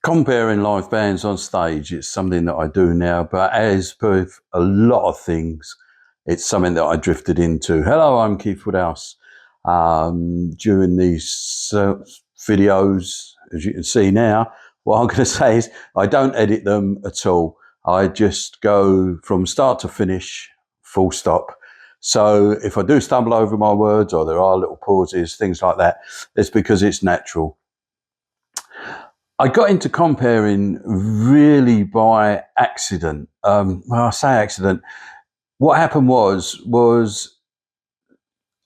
Comparing live bands on stage, it's something that I do now, but as with a lot of things, it's something that I drifted into. Hello, I'm Keith Woodhouse. During these videos, as you can see now, what I'm going to say is I don't edit them at all. I just go from start to finish, full stop. So if I do stumble over my words or there are little pauses, things like that, it's because it's natural. I got into comparing really by accident. Well, I say accident. What happened was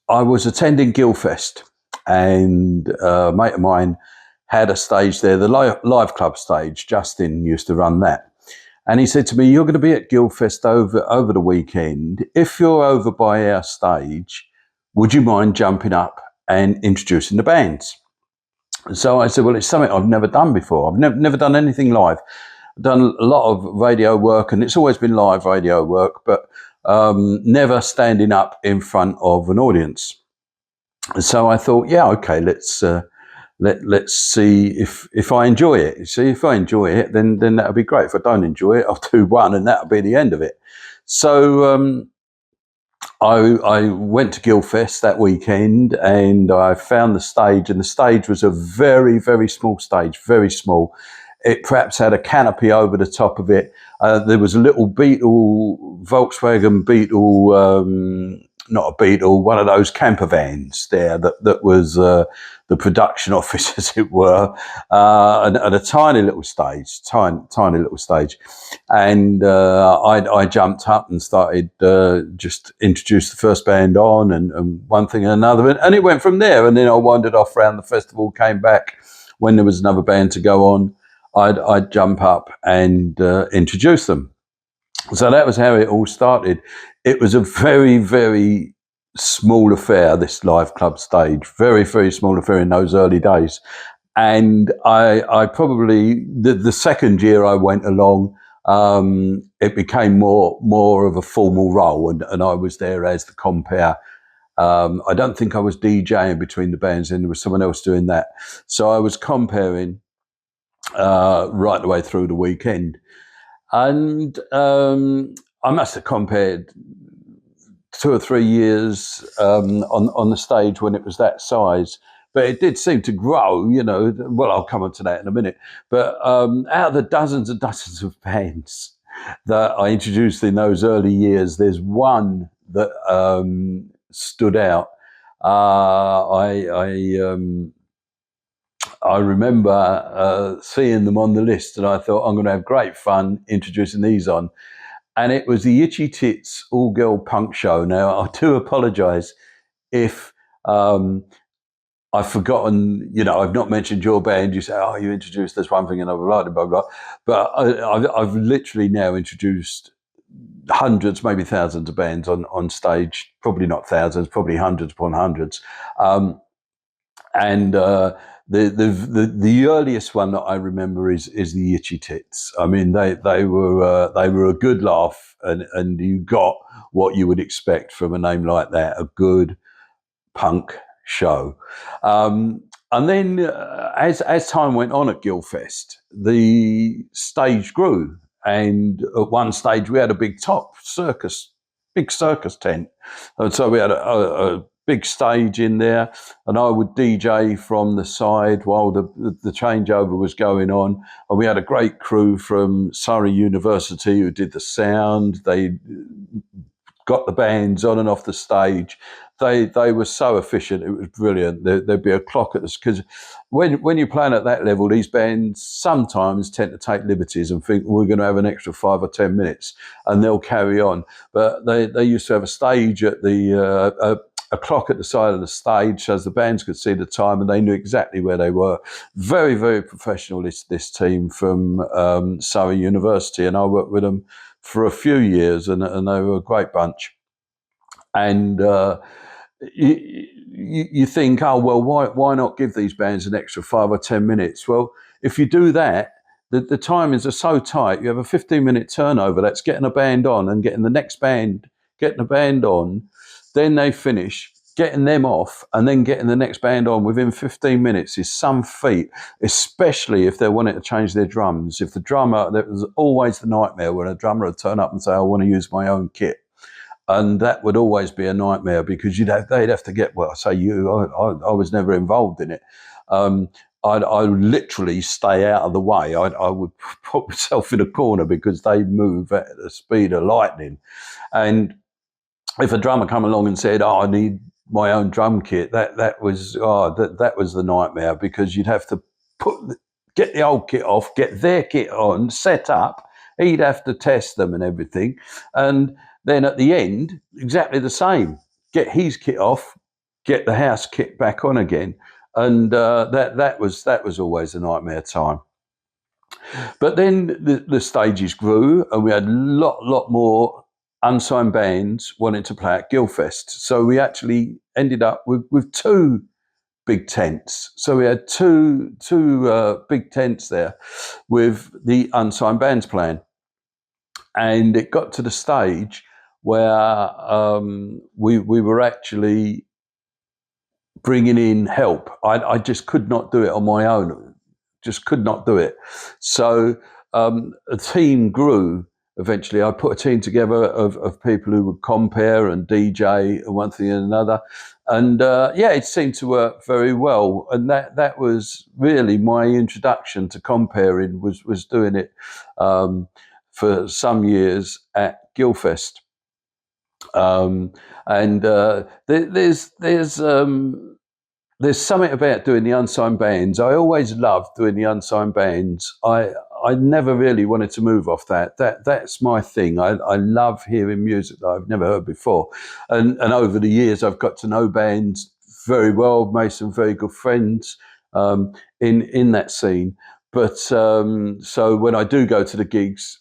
I was attending Guildfest, and a mate of mine had a stage there, the live club stage. Justin used to run that, and he said to me, "You're going to be at Guildfest over the weekend. If you're over by our stage, would you mind jumping up and introducing the bands?" So I said, well, it's something I've never done before. I've never done anything live. I've done a lot of radio work, and it's always been live radio work, but never standing up in front of an audience. So I thought, yeah, okay, let's see if I enjoy it. See, if I enjoy it, then that'll be great. If I don't enjoy it, I'll do one, and that'll be the end of it. So I went to Guildfest that weekend, and I found the stage, and the stage was a very, very small stage, very small. It perhaps had a canopy over the top of it. There was a little Volkswagen Beetle, not a Beetle, one of those camper vans there that was the production office, as it were, and a tiny little stage, tiny little stage. And I jumped up and started just introduced the first band on, and one thing and another, and it went from there. And then I wandered off around the festival, came back when there was another band to go on. I'd jump up and introduce them. So that was how it all started. It was a very, very small affair, this live club stage, very, very small affair in those early days. And I probably, the second year I went along, it became more of a formal role, and I was there as the compere. I don't think I was DJing between the bands, and there was someone else doing that. So I was comparing right the way through the weekend. And I must have compared 2 or 3 years on the stage when it was that size. But it did seem to grow, you know. Well, I'll come on to that in a minute. But out of the dozens and dozens of bands that I introduced in those early years, there's one that stood out. I remember seeing them on the list, and I thought, I'm going to have great fun introducing these on. And it was the Itchy Tits all-girl punk show. Now, I do apologise if I've forgotten, you know, I've not mentioned your band. You say, oh, you introduced this one thing and I've blah, blah, blah. But I've literally now introduced hundreds, maybe thousands of bands on stage. Probably not thousands, probably hundreds upon hundreds. The earliest one that I remember is the Itchy Tits. I mean, they were a good laugh, and you got what you would expect from a name like that, a good punk show. And then as time went on at Guildfest, the stage grew, and at one stage we had a big circus tent, and so we had a big stage in there, and I would DJ from the side while the changeover was going on. And we had a great crew from Surrey University who did the sound. They got the bands on and off the stage. They were so efficient. It was brilliant. There'd be a clock at this, because when you're playing at that level, these bands sometimes tend to take liberties and think, we're going to have an extra 5 or 10 minutes, and they'll carry on. But they used to have a stage at the a clock at the side of the stage, so as the bands could see the time and they knew exactly where they were. Very, very professional, this team from Surrey University, and I worked with them for a few years, and they were a great bunch. And you think, oh, well, why not give these bands an extra 5 or 10 minutes? Well, if you do that, the timings are so tight. You have a 15-minute turnover. That's getting a band on and getting the next band, getting a band on. Then they finish. getting them off and then getting the next band on within 15 minutes is some feat, especially if they're wanting to change their drums. If the drummer, there was always the nightmare when a drummer would turn up and say, I want to use my own kit. And that would always be a nightmare because they'd have to get, well, I say I was never involved in it. I would literally stay out of the way. I would put myself in a corner because they move at the speed of lightning. And if a drummer come along and said, I need my own drum kit, that was the nightmare, because you'd have to get the old kit off, get their kit on, set up. He'd have to test them and everything. And then at the end, exactly the same. Get his kit off, get the house kit back on again. And that was always a nightmare time. But then the stages grew, and we had a lot more unsigned bands wanting to play at Guildfest. So we actually ended up with two big tents. So we had two big tents there with the unsigned bands playing. And it got to the stage where we were actually bringing in help. I just could not do it on my own. Just could not do it. So a team grew. Eventually, I put a team together of people who would compare and DJ and one thing and another. And it seemed to work very well. And that was really my introduction to comparing, was doing it for some years at Guildfest. There's something about doing the unsigned bands. I always loved doing the unsigned bands. I never really wanted to move off that. That's my thing. I love hearing music that I've never heard before. And over the years, I've got to know bands very well, made some very good friends in that scene. But so when I do go to the gigs,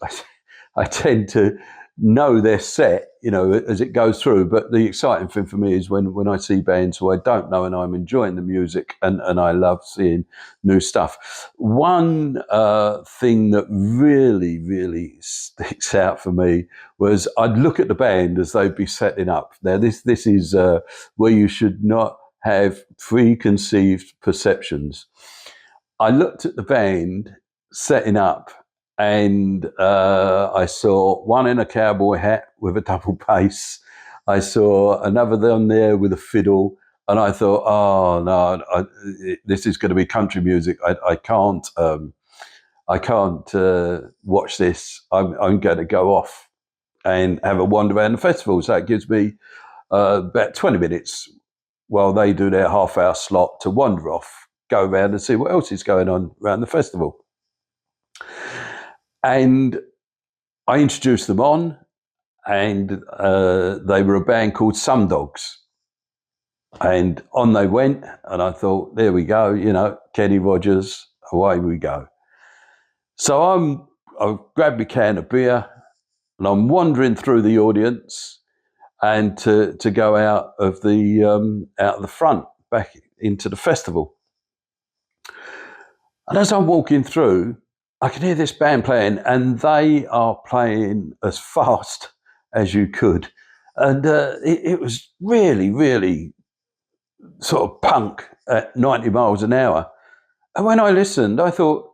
I tend to know their set, as it goes through. But the exciting thing for me is when I see bands who I don't know and I'm enjoying the music, and I love seeing new stuff. One thing that really, really sticks out for me was I'd look at the band as they'd be setting up. Now, this is where you should not have preconceived perceptions. I looked at the band setting up, and I saw one in a cowboy hat with a double bass. I saw another on there with a fiddle, and I thought, oh no, this is going to be country music. I can't watch this. I'm going to go off and have a wander around the festival. So it gives me about 20 minutes while they do their half-hour slot to wander off, go around and see what else is going on around the festival. And I introduced them on, and they were a band called Some Dogs. And on they went, and I thought, there we go, Kenny Rogers, away we go. So I grabbed my can of beer, and I'm wandering through the audience, and to go out of the front back into the festival. And as I'm walking through, I can hear this band playing, and they are playing as fast as you could. And it was really, really sort of punk at 90 miles an hour. And when I listened, I thought,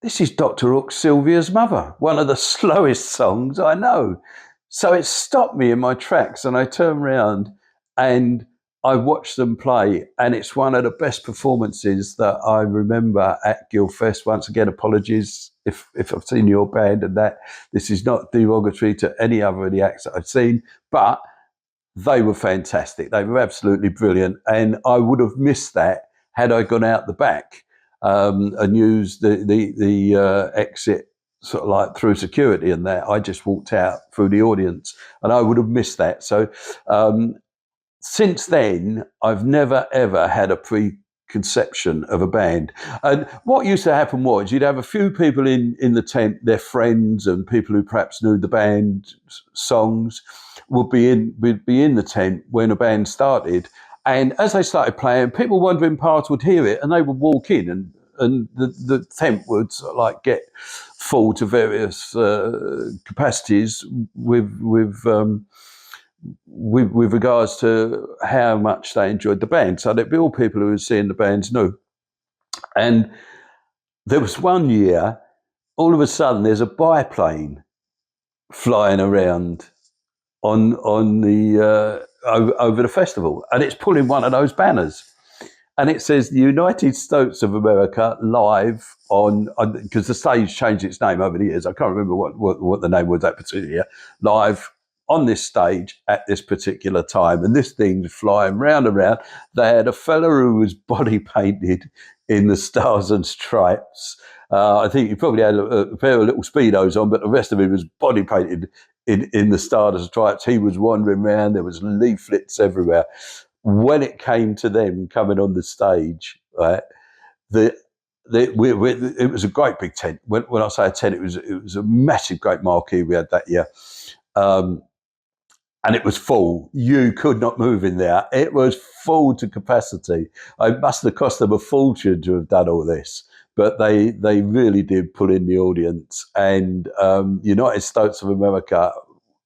this is Dr. Hook's Sylvia's Mother, one of the slowest songs I know. So it stopped me in my tracks, and I turned around and I watched them play, and it's one of the best performances that I remember at Guildfest. Once again, apologies if I've seen your band and that. This is not derogatory to any other of the acts that I've seen, but they were fantastic. They were absolutely brilliant, and I would have missed that had I gone out the back and used the exit sort of like through security and that. I just walked out through the audience, and I would have missed that. So since then, I've never, ever had a preconception of a band. And what used to happen was you'd have a few people in the tent, their friends and people who perhaps knew the band songs would be in the tent when a band started. And as they started playing, people wandering past would hear it, and they would walk in, and the tent would sort of like get full to various capacities with with regards to how much they enjoyed the band. So there'd be all people who were seeing the bands new. And there was one year, all of a sudden, there's a biplane flying around on the over the festival, and it's pulling one of those banners, and it says the United States of America live on, because the stage changed its name over the years. I can't remember what the name was that particular year. Live on this stage at this particular time, and this thing's flying round and round. They had a fella who was body painted in the Stars and Stripes. I think he probably had a pair of little Speedos on, but the rest of him was body painted in the Stars and Stripes. He was wandering around. There was leaflets everywhere. When it came to them coming on the stage, right, it was a great big tent. When I say a tent, it was a massive, great marquee we had that year. And it was full. You could not move in there. It was full to capacity. It must have cost them a fortune to have done all this, but they really did pull in the audience. And United States of America,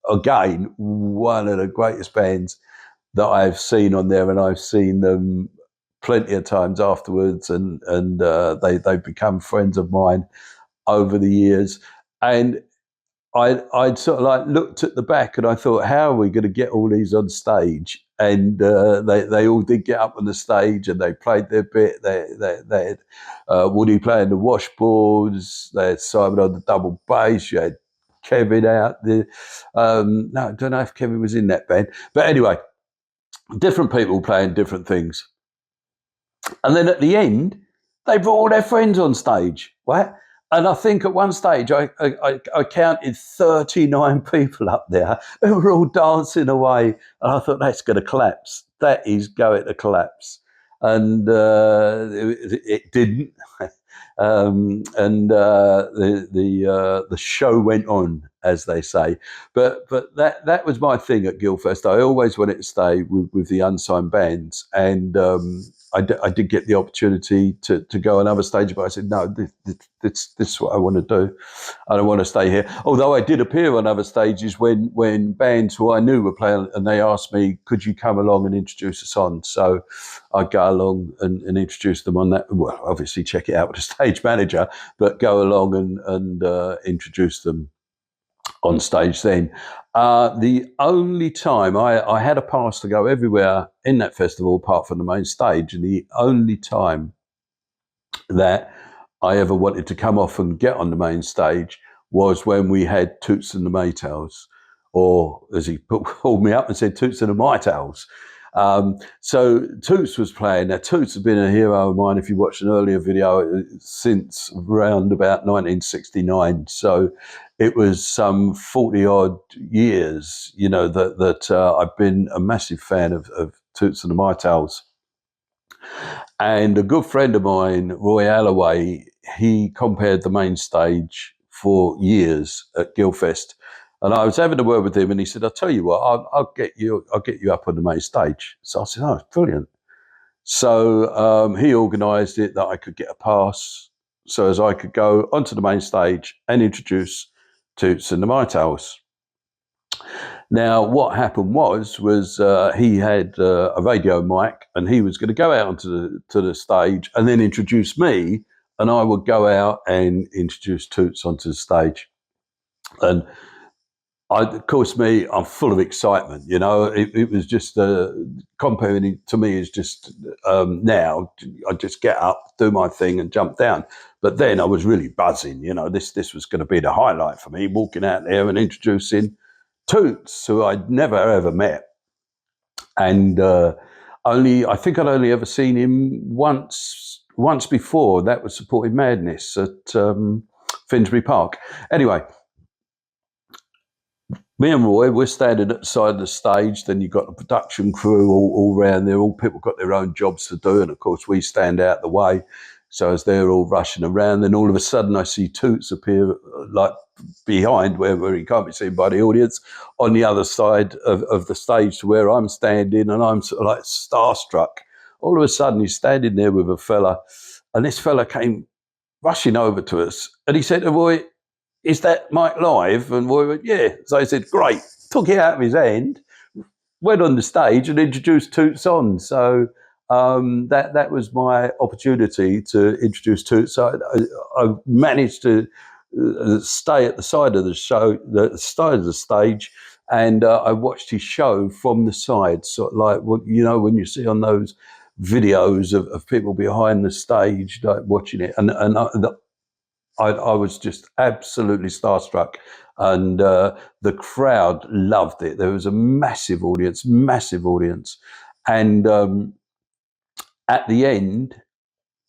again, one of the greatest bands that I've seen on there, and I've seen them plenty of times afterwards, and they've become friends of mine over the years. And I'd sort of like looked at the back and I thought, how are we going to get all these on stage? And they all did get up on the stage and they played their bit. They had Woody playing the washboards. They had Simon on the double bass. You had Kevin out there. No, I don't know if Kevin was in that band. But anyway, different people playing different things. And then at the end, they brought all their friends on stage, right? And I think at one stage I counted 39 people up there who were all dancing away. And I thought, that's going to collapse. That is going to collapse. And it didn't. The show went on, as they say. But that was my thing at Guildfest. I always wanted to stay with the unsigned bands. And I did get the opportunity to go on other stages, but I said, no, this is what I want to do. I don't want to stay here. Although I did appear on other stages when bands who I knew were playing, and they asked me, could you come along and introduce us on? So I'd go along and introduce them on that. Well, obviously check it out with the stage manager, but go along and introduce them on stage then. The only time I had a pass to go everywhere in that festival apart from the main stage, and the only time that I ever wanted to come off and get on the main stage was when we had Toots and the Maytals, or as he called me up and said, Toots and the Maytals. So Toots was playing. Now, Toots has been a hero of mine, if you watched an earlier video, since around about 1969. So it was some 40 odd years, that I've been a massive fan of Toots and the Maytals. And a good friend of mine, Roy Alloway, he compared the main stage for years at Guildfest. And I was having a word with him, and he said, "I'll tell you what, I'll get you up on the main stage." So I said, "Oh, brilliant!" So he organised it that I could get a pass, so as I could go onto the main stage and introduce Toots and the Maytals. Now, what happened was he had a radio mic, and he was going to go out onto the stage and then introduce me, and I would go out and introduce Toots onto the stage. And of course, I'm full of excitement. It was just Compering to me is just now. I just get up, do my thing, and jump down. But then I was really buzzing. This was going to be the highlight for me, walking out there and introducing Toots, who I'd never ever met, and I think I'd only ever seen him once before. That was Supported Madness at Finsbury Park. Anyway. Me and Roy, we're standing at the side of the stage. Then you've got the production crew all around there. All people got their own jobs to do. And of course, we stand out the way. So as they're all rushing around, then all of a sudden I see Toots appear like behind where he can't be seen by the audience on the other side of the stage to where I'm standing, and I'm sort of like starstruck. All of a sudden he's standing there with a fella, and this fella came rushing over to us, and he said to Roy, "Is that mic live?" And Roy went, "Yeah." So I said, "Great." Took it out of his hand, went on the stage and introduced Toots on. So that was my opportunity to introduce Toots. I managed to stay at the side of the show, the side of the stage, and I watched his show from the side, sort of like when you see on those videos of people behind the stage, like watching it, and I was just absolutely starstruck, and the crowd loved it. There was a massive audience, and at the end,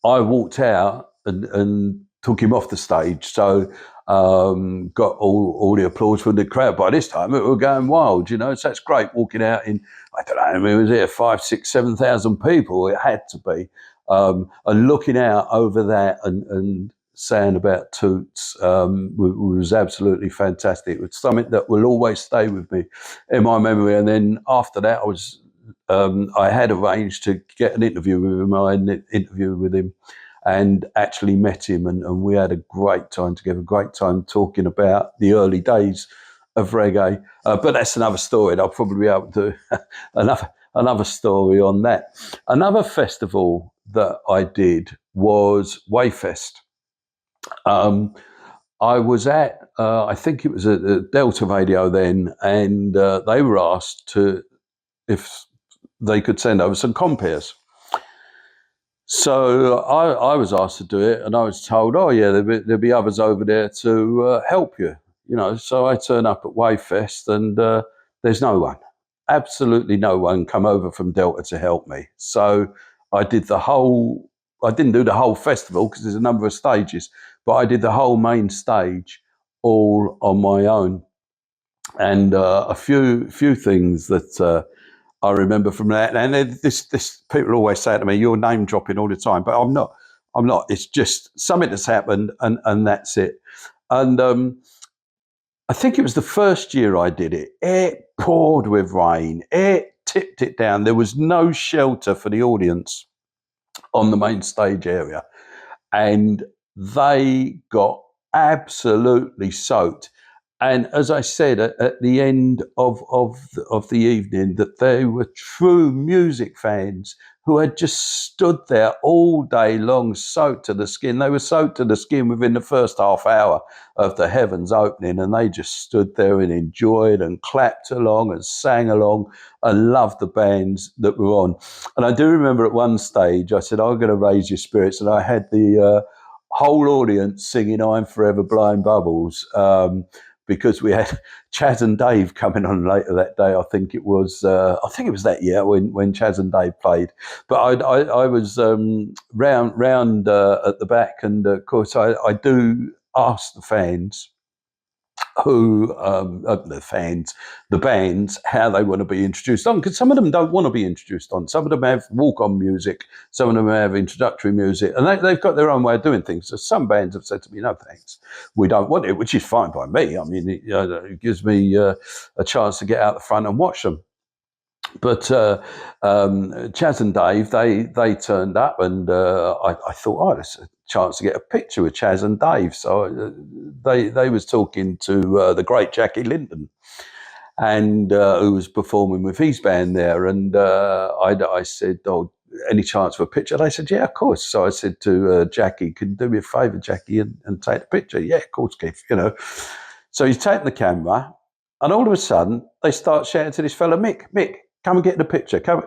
I walked out and took him off the stage. So got all the applause from the crowd. By this time, we were going wild, So that's great walking out in, I don't know, I mean, it was there 5, 6, 7,000 people. It had to be, and looking out over that and saying about Toots was absolutely fantastic. It was something that will always stay with me in my memory. And then after that, I had arranged to get an interview with him. I had an interview with him and actually met him, and we had a great time together, great time talking about the early days of reggae. But that's another story, and I'll probably be able to do another story on that. Another festival that I did was Wayfest. I was at, I think it was at Delta Radio then, and they were asked if they could send over some compares. So I was asked to do it, and I was told, "Oh yeah, there'll be others over there to help you." So I turn up at Wayfest, and there's no one, absolutely no one, come over from Delta to help me. So I did the whole. I didn't do the whole festival because there's a number of stages, but I did the whole main stage all on my own, and a few things that. I remember from that, and this people always say to me, "You're name dropping all the time," but I'm not. I'm not. It's just something that's happened, and that's it. And I think it was the first year I did it. It poured with rain. It tipped it down. There was no shelter for the audience on the main stage area, and they got absolutely soaked. And as I said at the end of the evening, that they were true music fans who had just stood there all day long, soaked to the skin. They were soaked to the skin within the first half hour of the Heavens opening, and they just stood there and enjoyed and clapped along and sang along and loved the bands that were on. And I do remember at one stage, I said, "I'm going to raise your spirits," and I had the whole audience singing "I'm Forever Blowing Bubbles." Because we had Chaz and Dave coming on later that day. I think it was that year when Chaz and Dave played. But I was round at the back, and of course I do ask the fans the bands, how they want to be introduced on, because some of them don't want to be introduced on. Some of them have walk-on music, some of them have introductory music, and they've got their own way of doing things. So some bands have said to me, "No thanks, we don't want it," which is fine by me. I mean, it gives me a chance to get out the front and watch them. But Chaz and Dave, they turned up, and I thought, "Oh, there's a chance to get a picture with Chaz and Dave." So they was talking to the great Jackie Linton, and who was performing with his band there. And I said, "Oh, any chance for a picture?" They said, "Yeah, of course." So I said to Jackie, "Can you do me a favour, Jackie, and take the picture?" "Yeah, of course, Keith." So he's taking the camera, and all of a sudden they start shouting to this fella, Mick, come and get the picture. Come.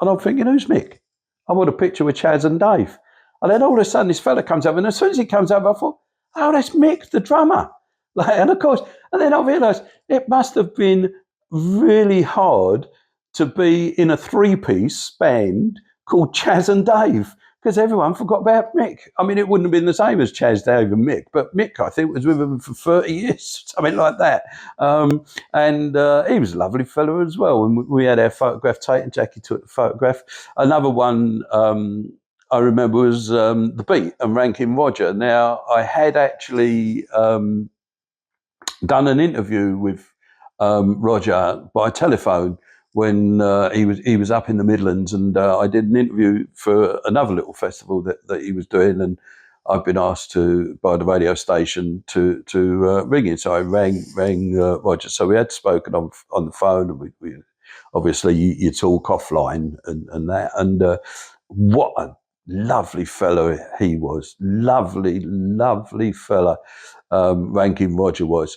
And I'm thinking, who's Mick? I want a picture with Chaz and Dave. And then all of a sudden this fella comes up, and as soon as he comes up, I thought, oh, that's Mick, the drummer. And of course, and then I realised it must have been really hard to be in a three-piece band called Chaz and Dave, because everyone forgot about Mick. I mean, it wouldn't have been the same as Chaz, Dave and Mick, but Mick, I think, was with him for 30 years, something like that. And he was a lovely fellow as well. And we had our photograph taken. Jackie took the photograph. Another one I remember was The Beat and Rankin Roger. Now, I had actually done an interview with Roger by telephone when he was up in the Midlands, and I did an interview for another little festival that he was doing, and I've been asked by the radio station to ring him. So I rang Roger. So we had spoken on the phone, and we obviously you talk offline and that. And what a lovely fellow he was. Lovely, lovely fella. Ranking Roger was.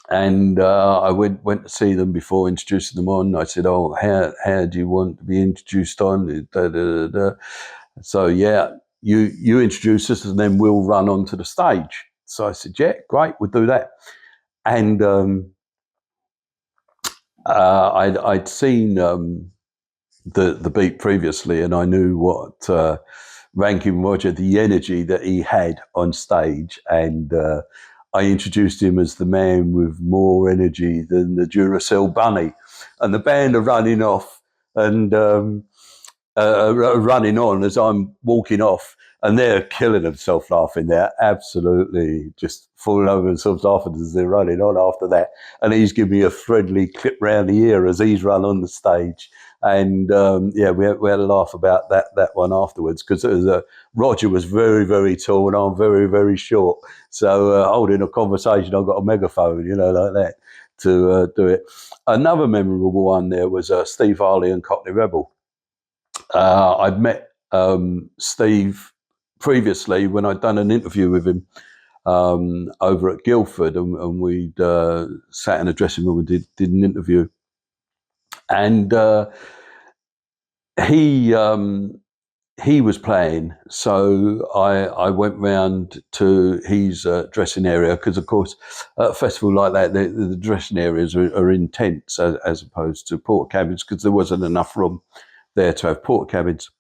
And I went to see them before introducing them on. I said, "Oh, how do you want to be introduced on?" Da, da, da, da. So yeah, you introduce us, and then we'll run onto the stage. So I said, "Yeah, great, we'll do that." And I'd seen the beat previously, and I knew what Ranking Roger, the energy that he had on stage, and I introduced him as the man with more energy than the Duracell bunny. And the band are running off and running on as I'm walking off, and they're killing themselves laughing. They're absolutely just falling over themselves laughing as they're running on after that. And he's giving me a friendly clip round the ear as he's run on the stage. And yeah, we had a laugh about that one afterwards, because Roger was very, very tall and I'm very, very short. So holding a conversation, I've got a megaphone, like that to do it. Another memorable one there was Steve Harley and Cockney Rebel. I'd met Steve previously when I'd done an interview with him over at Guildford, and we'd sat in a dressing room and did an interview. And he was playing, so I went round to his dressing area, because of course at a festival like that the dressing areas are in tents as opposed to porta cabins, because there wasn't enough room there to have porta cabins.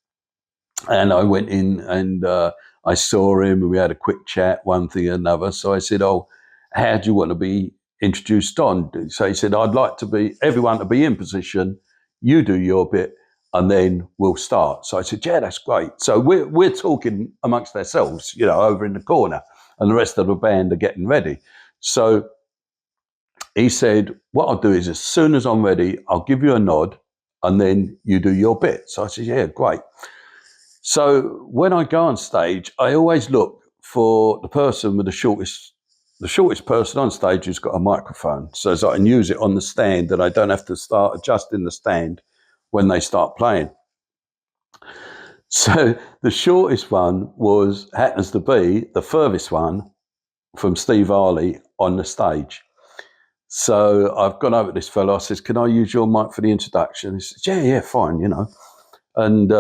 And I went in and I saw him, and we had a quick chat, one thing and another. So I said, "Oh, how do you want to be introduced on?" So he said, "I'd like everyone to be in position. You do your bit, and then we'll start." So I said, "Yeah, that's great." So we're talking amongst ourselves, over in the corner, and the rest of the band are getting ready. So he said, "What I'll do is, as soon as I'm ready, I'll give you a nod, and then you do your bit." So I said, "Yeah, great." So when I go on stage, I always look for the person with the shortest person on stage who's got a microphone, so as I can use it on the stand, and I don't have to start adjusting the stand when they start playing. So the shortest one happens to be the furthest one from Steve Harley on the stage. So I've gone over to this fellow. I says, "Can I use your mic for the introduction?" He says, "Yeah, fine, And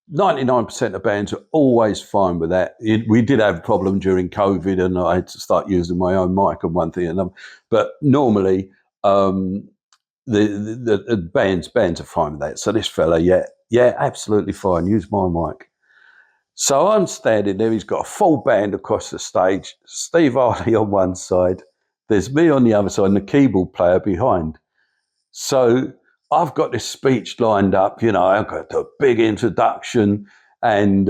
99% of bands are always fine with that. We did have a problem during COVID, and I had to start using my own mic and one thing and another. But normally, the bands are fine with that. So this fella, yeah, absolutely fine. Use my mic. So I'm standing there. He's got a full band across the stage. Steve Harley on one side. There's me on the other side, and the keyboard player behind. So I've got this speech lined up, I've got a big introduction, and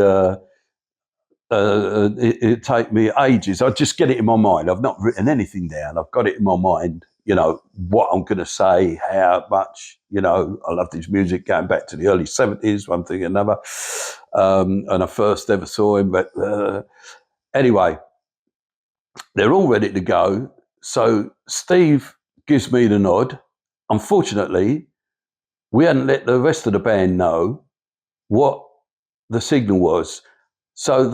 it'd take me ages. I just get it in my mind. I've not written anything down. I've got it in my mind, what I'm going to say, how much, I love this music going back to the early 70s, one thing and another. And I first ever saw him. But anyway, they're all ready to go. So Steve gives me the nod. Unfortunately, we hadn't let the rest of the band know what the signal was. So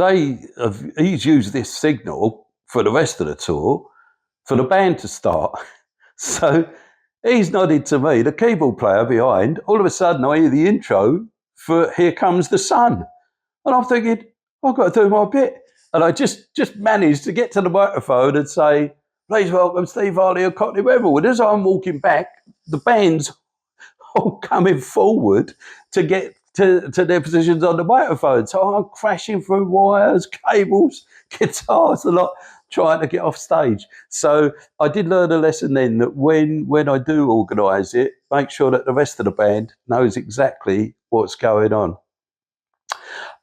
he's used this signal for the rest of the tour for the band to start. So he's nodded to me, the keyboard player behind. All of a sudden, I hear the intro for "Here Comes the Sun." And I'm thinking, I've got to do my bit. And I just managed to get to the microphone and say, "Please welcome Steve Harley of Cockney Rebel." And as I'm walking back, the band's all coming forward to get to their positions on the microphone. So I'm crashing through wires, cables, guitars, a lot, trying to get off stage. So I did learn a lesson then, that when I do organise it, make sure that the rest of the band knows exactly what's going on.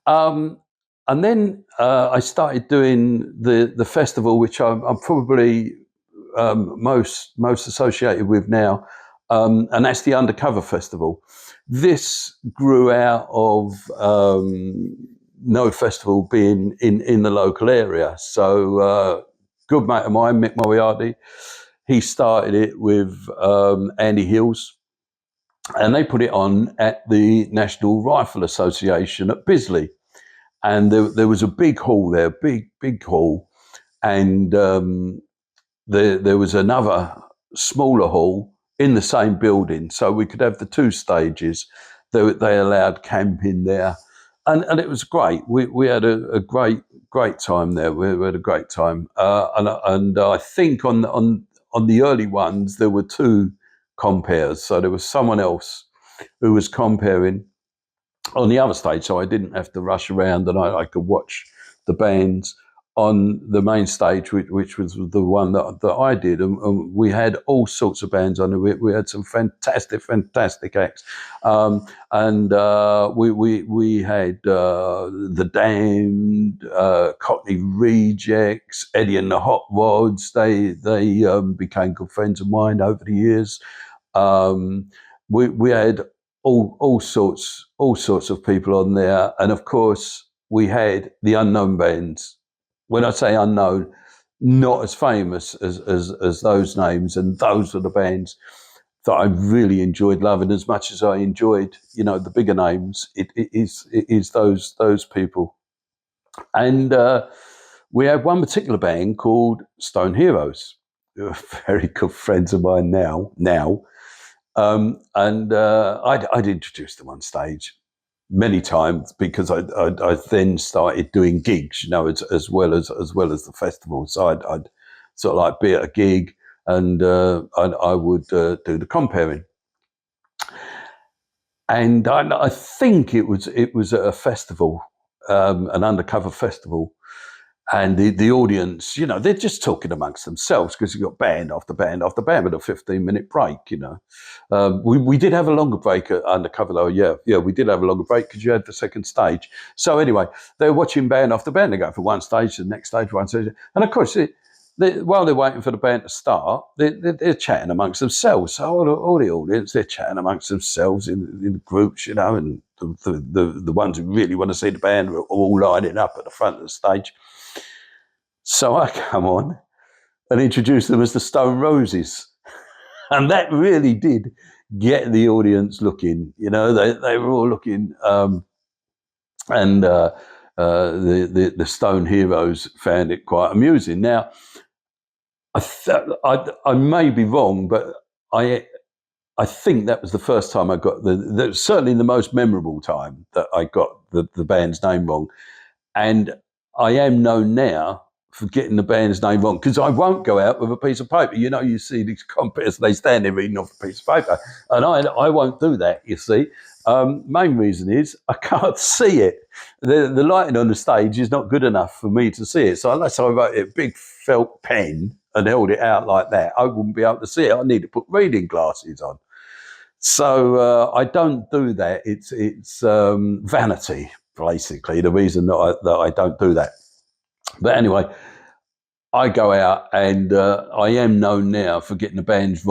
And then I started doing the festival, which I'm probably most associated with now, and that's the Undercover Festival. This grew out of no festival being in the local area. So good mate of mine, Mick Moriarty, he started it with Andy Hills, and they put it on at the National Rifle Association at Bisley. And there was a big hall there, big hall, and there was another smaller hall in the same building, so we could have the two stages. They allowed camping there, and it was great. We had a great time there. We had a great time, and I think on the early ones there were two compares, so there was someone else who was comparing on the other stage, so I didn't have to rush around, and I could watch the bands on the main stage, which was the one that I did, and we had all sorts of bands on it. We had some fantastic acts, and we had the Damned, Cockney Rejects, Eddie and the Hot Rods. They became good friends of mine over the years. We had all sorts of people on there, and of course we had the unknown bands. When I say unknown, not as famous as those names, and those are the bands that I really enjoyed loving as much as I enjoyed, the bigger names. It is those people, and we had one particular band called Stone Heroes, who are very good friends of mine now. And I'd introduced them on stage many times because I then started doing gigs, as well as the festival. So I'd sort of like be at a gig, and I would do the comparing. And I think it was at a festival, an undercover festival. And the audience, they're just talking amongst themselves because you've got band after band after band with a 15-minute break, we did have a longer break at Undercover though, yeah, we did have a longer break because you had the second stage. So anyway, they're watching band after band. They go from one stage to the next stage, one stage. And of course, while they're waiting for the band to start, they're chatting amongst themselves. So all the audience, they're chatting amongst themselves in groups, and the ones who really want to see the band are all lining up at the front of the stage. So I come on and introduce them as the Stone Roses. And that really did get the audience looking. They were all looking, and the Stone Heroes found it quite amusing. Now, I may be wrong, but I think that was the first time I got certainly the most memorable time that I got the band's name wrong. And I am known now for getting the band's name wrong because I won't go out with a piece of paper. You see these compares, they stand there reading off a piece of paper, and I won't do that, you see. Main reason is I can't see it. The lighting on the stage is not good enough for me to see it. So unless I wrote it a big felt pen and held it out like that, I wouldn't be able to see it. I need to put reading glasses on. So I don't do that. It's vanity, basically, the reason that I don't do that. But anyway, I go out, and I am known now for getting the band's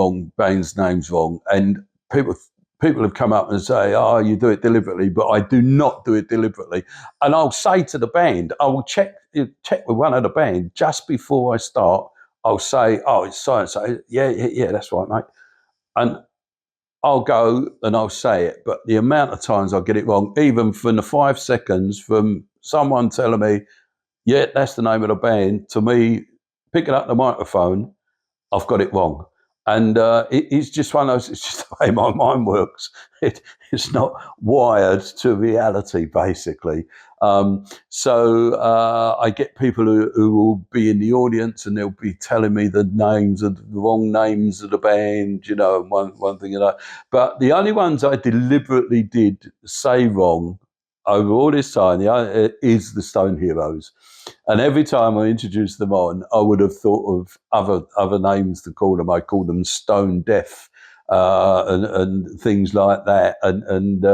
names wrong, and people have come up and say, "Oh, you do it deliberately," but I do not do it deliberately. And I'll say to the band, I will check with one of the band just before I start. I'll say, "Oh, it's so and so." Yeah, that's right, mate. And I'll go and I'll say it, but the amount of times I get it wrong, even from the 5 seconds from someone telling me, yeah, that's the name of the band, to me picking up the microphone, I've got it wrong. And it's just one of those, it's just the way my mind works. It's not wired to reality, basically. So I get people who will be in the audience, and they'll be telling me the wrong names of the band, and one thing and that. But the only ones I deliberately did say wrong over all this time is the Stone Heroes. And every time I introduced them on, I would have thought of other names to call them. I called them Stone Death and things like that, and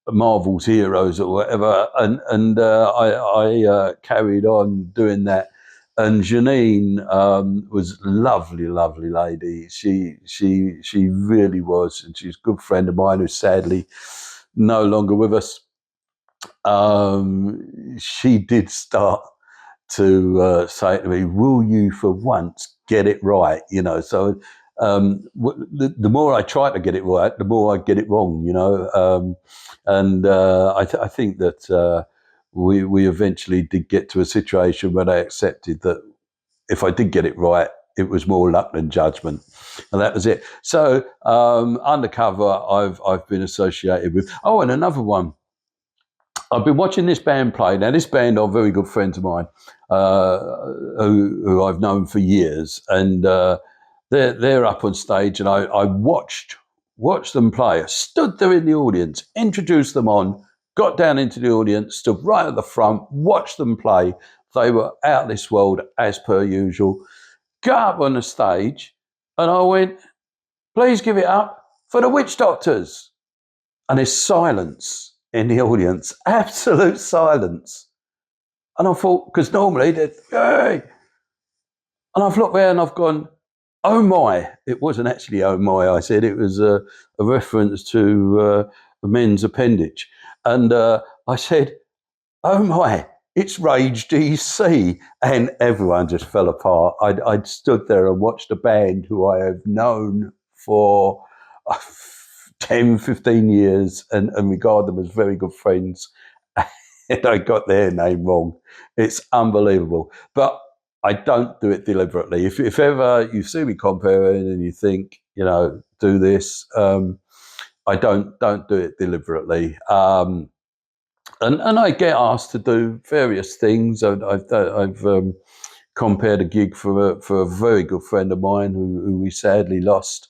Marvel's Heroes or whatever. And I carried on doing that. And Janine was a lovely lady. She really was, and she's a good friend of mine who's sadly no longer with us. She did start say to me, "Will you for once get it right?" So the more I try to get it right, the more I get it wrong. I think that we eventually did get to a situation where they accepted that if I did get it right, it was more luck than judgment, and that was it. So undercover, I've been associated with. Oh, and another one. I've been watching this band play. Now, this band are very good friends of mine, who I've known for years, and they're up on stage, and I watched them play. I stood there in the audience, introduced them on, got down into the audience, stood right at the front, watched them play. They were out of this world as per usual. Got up on the stage, and I went, "Please give it up for the Witch Doctors." And there's silence in the audience, absolute silence. And I thought, because normally they'd, "Hey!" And I've looked there and I've gone, "Oh my." It wasn't actually "oh my," I said. It was a reference to a men's appendage. And I said, "Oh my, it's Rage DC." And everyone just fell apart. I'd stood there and watched a band who I have known for 10, 15 years and regard them as very good friends. And I got their name wrong. It's unbelievable. But I don't do it deliberately. If ever you see me comparing and you think, do this, I don't do it deliberately. And I get asked to do various things. I've compared a gig for a very good friend of mine who we sadly lost,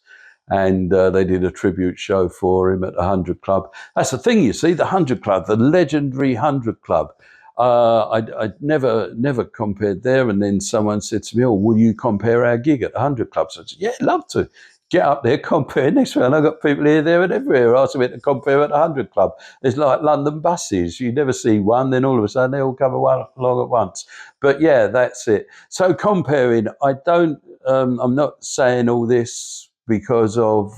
and they did a tribute show for him at the 100 Club. That's the thing, you see, the 100 Club, the legendary 100 Club. I never compared there, and then someone said to me, "Oh, will you compare our gig at the 100 Club?" So I said, "Yeah, love to." Get up there, compare next one. I've got people here, there, and everywhere asking me to compare at the 100 Club. It's like London buses. You never see one, then all of a sudden they all come along at once. But yeah, that's it. So comparing, I don't. I'm not saying all this because of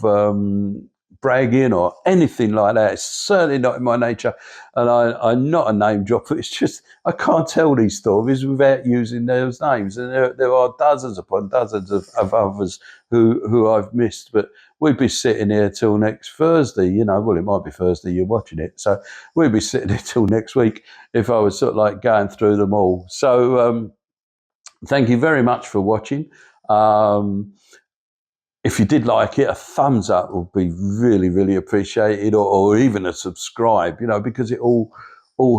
bragging or anything like that. It's certainly not in my nature, and I'm not a name dropper. It's just I can't tell these stories without using those names, and there are dozens upon dozens of others who I've missed. But we'd be sitting here till next Thursday. Well, it might be Thursday you're watching it, so we'd be sitting here till next week if I was sort of like going through them all. So thank you very much for watching. If you did like it, a thumbs up would be really, really appreciated, or even a subscribe, because it all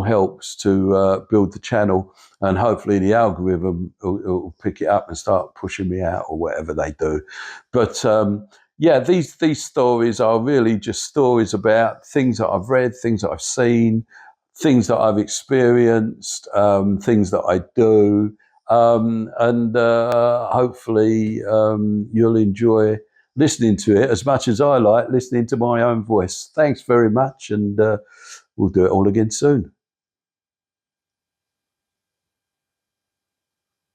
helps to build the channel, and hopefully the algorithm will pick it up and start pushing me out or whatever they do. But yeah, these stories are really just stories about things that I've read, things that I've seen, things that I've experienced, things that I do. And hopefully you'll enjoy listening to it as much as I like listening to my own voice. Thanks very much, and we'll do it all again soon.